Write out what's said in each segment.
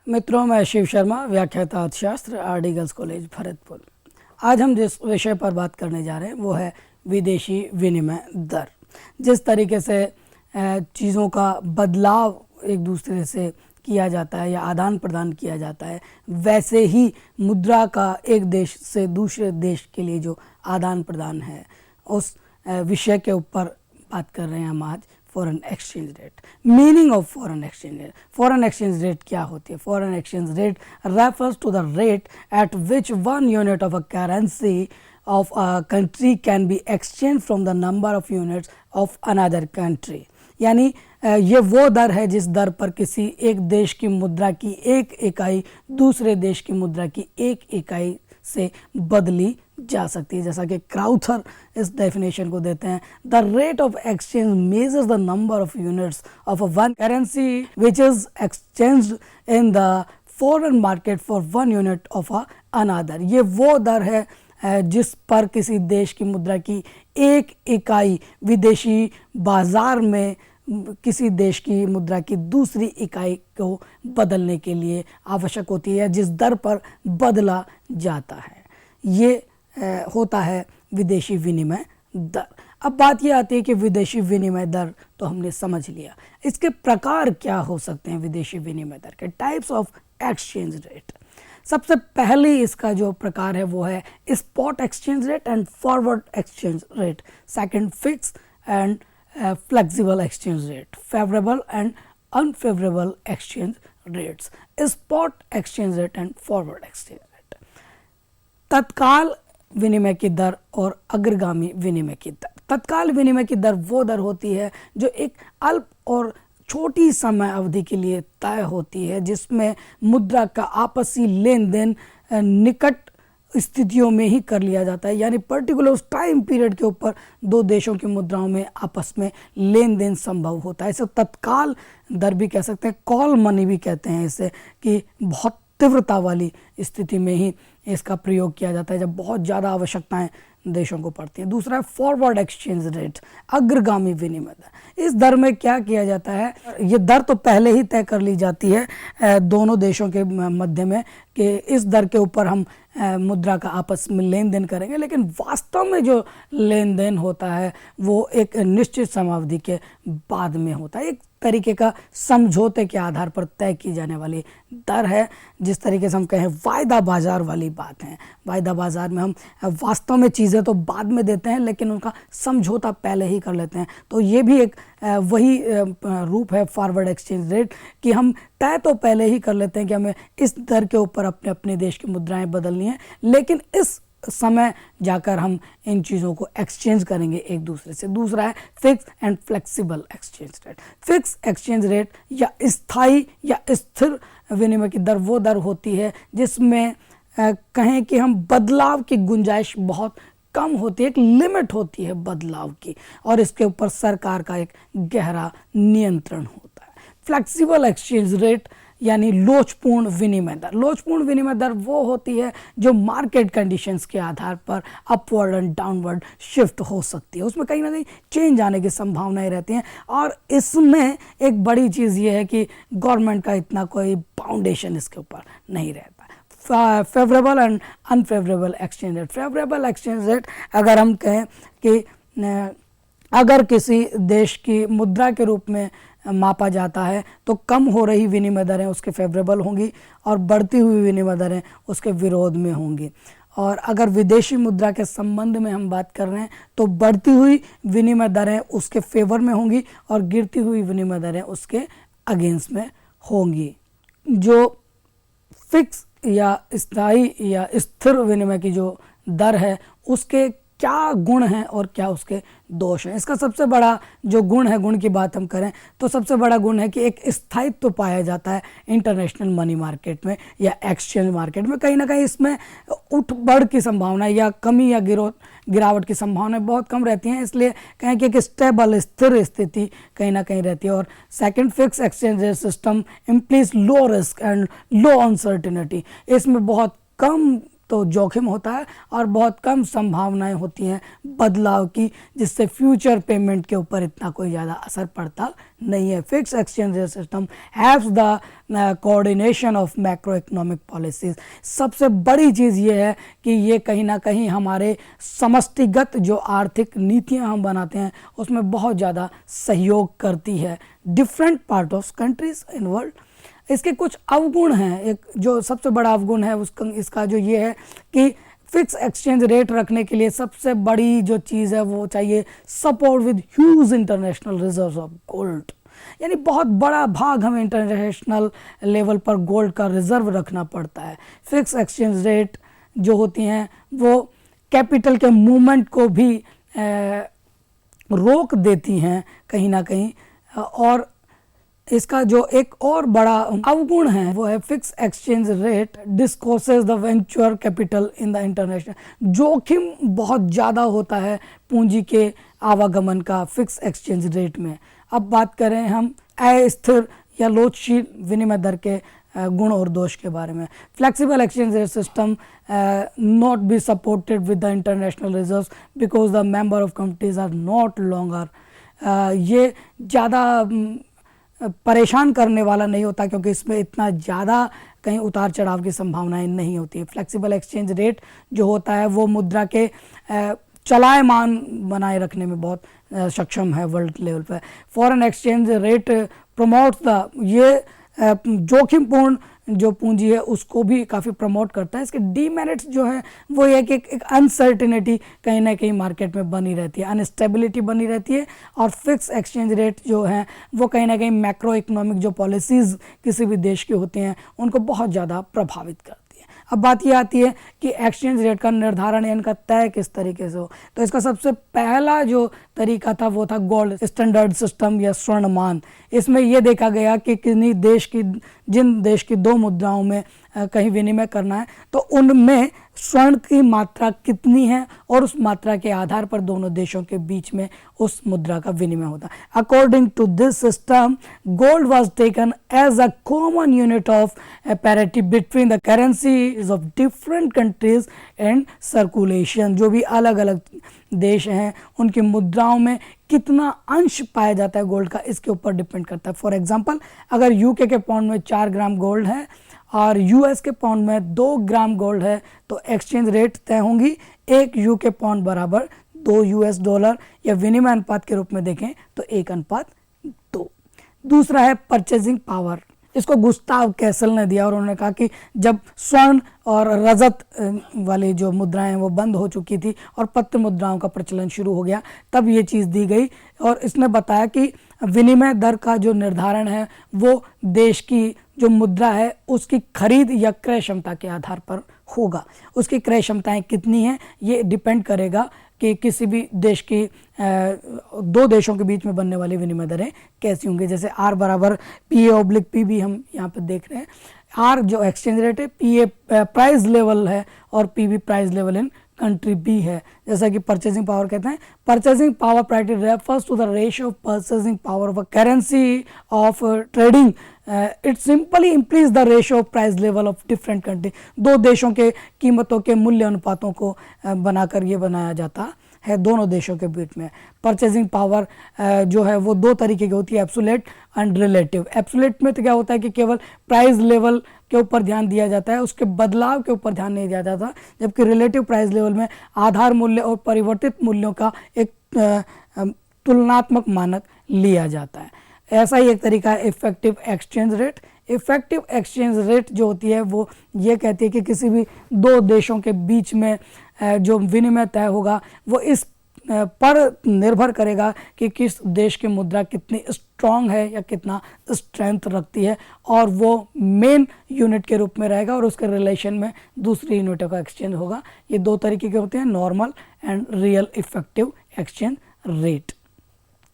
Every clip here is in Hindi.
मित्रों, मैं शिव शर्मा, व्याख्याता अर्थशास्त्र, आरडी गर्ल्स कॉलेज भरतपुर। आज हम जिस विषय पर बात करने जा रहे हैं वो है विदेशी विनिमय दर। जिस तरीके से चीज़ों का बदलाव एक दूसरे से किया जाता है या आदान प्रदान किया जाता है, वैसे ही मुद्रा का एक देश से दूसरे देश के लिए जो आदान प्रदान है, उस विषय के ऊपर बात कर रहे हैं हम आज। Foreign exchange rate, meaning of foreign exchange rate. Foreign exchange rate क्या होती है? Foreign exchange rate refers to the rate at which one unit of a currency of a country can be exchanged from the number of units of another country। यानी ये वो दर है जिस दर पर किसी एक देश की मुद्रा की एक इकाई दूसरे देश की मुद्रा की एक इकाई से बदली जा सकती है। जैसा कि क्राउथर इस डेफिनेशन को देते हैं, the rate of exchange measures the number of units of a one currency which is exchanged in the foreign market for one unit of another. ये वो दर है जिस पर किसी देश की मुद्रा की एक इकाई विदेशी बाजार में किसी देश की मुद्रा की दूसरी इकाई को बदलने के लिए आवश्यक होती है, जिस दर पर बदला जाता है। ये होता है विदेशी विनिमय दर। अब बात ये आती है कि विदेशी विनिमय दर तो हमने समझ लिया, इसके प्रकार क्या हो सकते हैं? विदेशी विनिमय दर के टाइप्स ऑफ एक्सचेंज रेट। सबसे पहले इसका जो प्रकार है वो है spot exchange rate and forward exchange rate. Second, fix and flexible exchange rate, favourable and unfavourable exchange rates. Spot exchange rate and forward exchange rate, तत्काल विनिमय की दर और अग्रगामी विनिमय की दर। तत्काल विनिमय की दर वो दर होती है जो एक अल्प और छोटी समय अवधि के लिए तय होती है, जिसमें मुद्रा का आपसी लेन देन निकट स्थितियों में ही कर लिया जाता है। यानी पर्टिकुलर उस टाइम पीरियड के ऊपर दो देशों की मुद्राओं में आपस में लेन देन संभव होता है। इसे तत्काल दर भी कह सकते हैं, कॉल मनी भी कहते हैं इसे, कि बहुत तीव्रता वाली स्थिति में ही इसका प्रयोग किया जाता है, जब बहुत ज़्यादा आवश्यकताएं देशों को पड़ती है। दूसरा है फॉरवर्ड एक्सचेंज रेट, अग्रगामी विनिमय दर। इस दर में क्या किया जाता है? ये दर तो पहले ही तय कर ली जाती है दोनों देशों के मध्य में कि इस दर के ऊपर हम मुद्रा का आपस में लेन देन करेंगे, लेकिन वास्तव में जो लेन देन होता है वो एक निश्चित समावधि के बाद में होता है। एक तरीके का समझौते के आधार पर तय की जाने वाली दर है। जिस तरीके से हम कहें वायदा बाजार वाली बात है। वायदा बाजार में हम वास्तव में चीज़ें तो बाद में देते हैं, लेकिन उनका समझौता पहले ही कर लेते हैं। तो ये भी एक वही रूप है फॉरवर्ड एक्सचेंज रेट, कि हम तय तो पहले ही कर लेते हैं कि हमें इस दर के ऊपर अपने अपने देश की मुद्राएं बदलनी है, लेकिन इस समय जाकर हम इन चीज़ों को एक्सचेंज करेंगे एक दूसरे से। दूसरा है fix and flexible exchange rate. Fix exchange rate या स्थायी या स्थिर विनिमय की दर वो दर होती है जिसमें कहें कि हम बदलाव की गुंजाइश बहुत कम होती है, एक लिमिट होती है बदलाव की, और इसके ऊपर सरकार का एक गहरा नियंत्रण होता है। फ्लेक्सिबल एक्सचेंज रेट यानी लोचपूर्ण विनिमय दर। लोचपूर्ण विनिमय दर वो होती है जो मार्केट कंडीशंस के आधार पर अपवर्ड एंड डाउनवर्ड शिफ्ट हो सकती है। उसमें कहीं ना कहीं चेंज आने की संभावनाएं रहती हैं, और इसमें एक बड़ी चीज़ ये है कि गवर्नमेंट का इतना कोई फाउंडेशन इसके ऊपर नहीं रहता। Favourable and unfavourable exchange rate. Favourable exchange rate अगर हम कहें कि अगर किसी देश की मुद्रा के रूप में मापा जाता है तो कम हो रही विनिमय दरें उसके फेवरेबल होंगी और बढ़ती हुई विनिमय दरें उसके विरोध में होंगी। और अगर विदेशी मुद्रा के संबंध में हम बात कर रहे हैं तो बढ़ती हुई विनिमय दरें उसके फेवर में होंगी और गिरती हुई विनिमय दरें उसके अगेंस्ट में होंगी। जो फिक्स या स्थायी या स्थिर विनिमय की जो दर है उसके क्या गुण हैं और क्या उसके दोष हैं? इसका सबसे बड़ा जो गुण है, गुण की बात हम करें तो सबसे बड़ा गुण है कि एक स्थायित्व पाया जाता है इंटरनेशनल मनी मार्केट में या एक्सचेंज मार्केट में। कहीं ना कहीं इसमें उठ बढ़ की संभावना या कमी या गिरावट की संभावनाएं बहुत कम रहती हैं, इसलिए कहें कि एक स्टेबल स्थिर स्थिति कहीं ना कहीं रहती है। और second, fix exchange rate system implies low risk and low uncertainty. इसमें बहुत कम तो जोखिम होता है और बहुत कम संभावनाएं होती हैं बदलाव की, जिससे फ्यूचर पेमेंट के ऊपर इतना कोई ज़्यादा असर पड़ता नहीं है। Fix exchange rate system haves the coordination of macro economic policies. सबसे बड़ी चीज़ ये है कि ये कहीं ना कहीं हमारे समष्टिगत जो आर्थिक नीतियां हम बनाते हैं उसमें बहुत ज़्यादा सहयोग करती है different part of countries in world. इसके कुछ अवगुण हैं। एक जो सबसे बड़ा अवगुण है इसका जो ये है कि फिक्स एक्सचेंज रेट रखने के लिए सबसे बड़ी जो चीज़ है वो चाहिए support with huge international reserves of gold. यानी बहुत बड़ा भाग हमें इंटरनेशनल लेवल पर गोल्ड का रिजर्व रखना पड़ता है। फिक्स एक्सचेंज रेट जो होती हैं वो कैपिटल के मूवमेंट को भी रोक देती हैं कहीं ना कहीं। और इसका जो एक और बड़ा अवगुण है वो है fix exchange rate discourages the venture capital in the international. जोखिम बहुत ज़्यादा होता है पूंजी के आवागमन का फिक्स एक्सचेंज रेट में। अब बात करें हम अस्थिर या लोचशील विनिमय दर के गुण और दोष के बारे में। Flexible exchange rate system not be supported with the international reserves because the member of countries are not longer. ये ज़्यादा परेशान करने वाला नहीं होता क्योंकि इसमें इतना ज़्यादा कहीं उतार चढ़ाव की संभावनाएं नहीं होती है। फ्लेक्सिबल एक्सचेंज रेट जो होता है वो मुद्रा के चलायमान बनाए रखने में बहुत सक्षम है वर्ल्ड लेवल पर। Foreign exchange rate promotes the ये जोखिमपूर्ण जो पूंजी है उसको भी काफ़ी प्रमोट करता है। इसके डीमेरिट्स जो है वो ये कि एक अनसर्टिनिटी कहीं ना कहीं मार्केट में बनी रहती है, अनस्टेबिलिटी बनी रहती है। और फिक्स एक्सचेंज रेट जो है वो कहीं ना कहीं मैक्रो इकोनॉमिक जो पॉलिसीज़ किसी भी देश की होती हैं उनको बहुत ज़्यादा प्रभावित करती है। अब बात ये आती है कि एक्सचेंज रेट का निर्धारण या इनका तय किस तरीके से हो। तो इसका सबसे पहला जो तरीका था वो था गोल्ड स्टैंडर्ड सिस्टम या स्वर्णमान। इसमें यह देखा गया कि जिन देश की दो मुद्राओं में कहीं विनिमय करना है तो उनमें स्वर्ण की मात्रा कितनी है और उस मात्रा के आधार पर दोनों देशों के बीच में उस मुद्रा का विनिमय होता है। According to this system gold was taken as a common unit of parity between the currencies of different countries and circulation. जो भी अलग अलग देश हैं उनकी मुद्राओं में कितना अंश पाया जाता है गोल्ड का, इसके ऊपर डिपेंड करता है। फॉर एग्जांपल अगर यूके के पाउंड में 4 ग्राम गोल्ड है और यूएस के पाउंड में 2 ग्राम गोल्ड है तो एक्सचेंज रेट तय होंगी 1 यूके पाउंड बराबर 2 यूएस डॉलर, या विनिमय अनुपात के रूप में देखें तो 1:2। दूसरा है परचेजिंग पावर। इसको गुस्ताव कैसल ने दिया और उन्होंने कहा कि जब स्वर्ण और रजत वाली जो मुद्राएं वो बंद हो चुकी थी और पत्र मुद्राओं का प्रचलन शुरू हो गया तब ये चीज़ दी गई। और इसने बताया कि विनिमय दर का जो निर्धारण है वो देश की जो मुद्रा है उसकी खरीद या क्रय क्षमता के आधार पर होगा। उसकी क्रय क्षमताएँ कितनी हैं ये डिपेंड करेगा कि किसी भी देश की दो देशों के बीच में बनने वाली विनिमय दरें कैसी होंगी। जैसे आर बराबर PA/PB हम यहाँ पर देख रहे हैं। आर जो एक्सचेंज रेट है, PA प्राइस लेवल है और PB price level in country B है। जैसा कि परचेजिंग पावर कहते हैं, purchasing power priority refers to the ratio of purchasing power of a currency of trading. It simply implies the ratio of price level of different country. दो देशों के कीमतों के मूल्य अनुपातों को बनाकर ये बनाया जाता है दोनों देशों के बीच में। परचेजिंग पावर जो है वो दो तरीके की होती है, एब्सोल्यूट एंड रिलेटिव। एब्सोल्यूट में तो क्या होता है कि केवल प्राइस लेवल के ऊपर ध्यान दिया जाता है, उसके बदलाव के ऊपर ध्यान नहीं दिया जाता, जबकि रिलेटिव प्राइस लेवल में आधार मूल्य और परिवर्तित मूल्यों का एक तुलनात्मक मानक लिया जाता है। ऐसा ही एक तरीका है effective exchange rate. Effective exchange rate जो होती है वो ये कहती है कि किसी भी दो देशों के बीच में जो विनिमय तय होगा वो इस पर निर्भर करेगा कि किस देश की मुद्रा कितनी स्ट्रॉन्ग है या कितना स्ट्रेंथ रखती है, और वो मेन यूनिट के रूप में रहेगा और उसके रिलेशन में दूसरी यूनिटों का एक्सचेंज होगा। ये दो तरीके के होते हैं, normal and real effective exchange rate.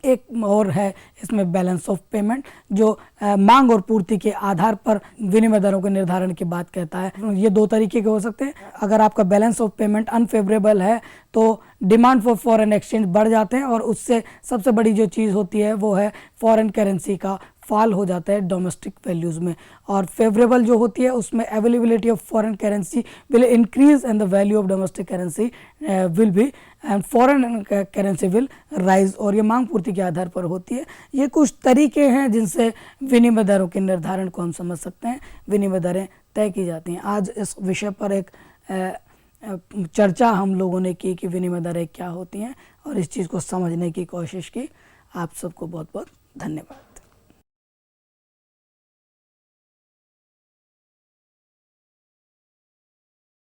एक और है इसमें बैलेंस ऑफ पेमेंट, जो मांग और पूर्ति के आधार पर विनिमय दरों के निर्धारण की बात कहता है। ये दो तरीके के हो सकते हैं। अगर आपका बैलेंस ऑफ पेमेंट अनफेवरेबल है तो डिमांड फॉर फॉरेन एक्सचेंज बढ़ जाते हैं और उससे सबसे बड़ी जो चीज़ होती है वो है फॉरेन करेंसी का फॉल हो जाता है डोमेस्टिक वैल्यूज़ में, और फेवरेबल जो होती है उसमें availability of foreign currency will increase and the value of domestic currency will be and foreign currency will rise, और ये मांग पूर्ति के आधार पर होती है। ये कुछ तरीके हैं जिनसे विनिमय दरों के निर्धारण को हम समझ सकते हैं, विनिमय दरें तय की जाती हैं। आज इस विषय पर एक चर्चा हम लोगों ने की कि विनिमय दरें क्या होती हैं और इस चीज़ को समझने की कोशिश की। आप सबको बहुत बहुत धन्यवाद।